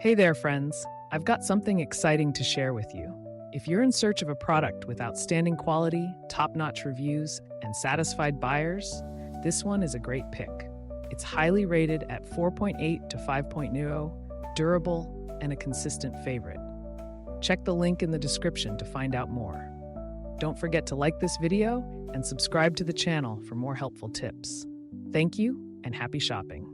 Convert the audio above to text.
Hey there, friends. I've got something exciting to share with you. If you're in search of a product with outstanding quality, top-notch reviews, and satisfied buyers, this one is a great pick. It's highly rated at 4.8 to 5.0, durable, and a consistent favorite. Check the link in the description to find out more. Don't forget to like this video and subscribe to the channel for more helpful tips. Thank you and happy shopping.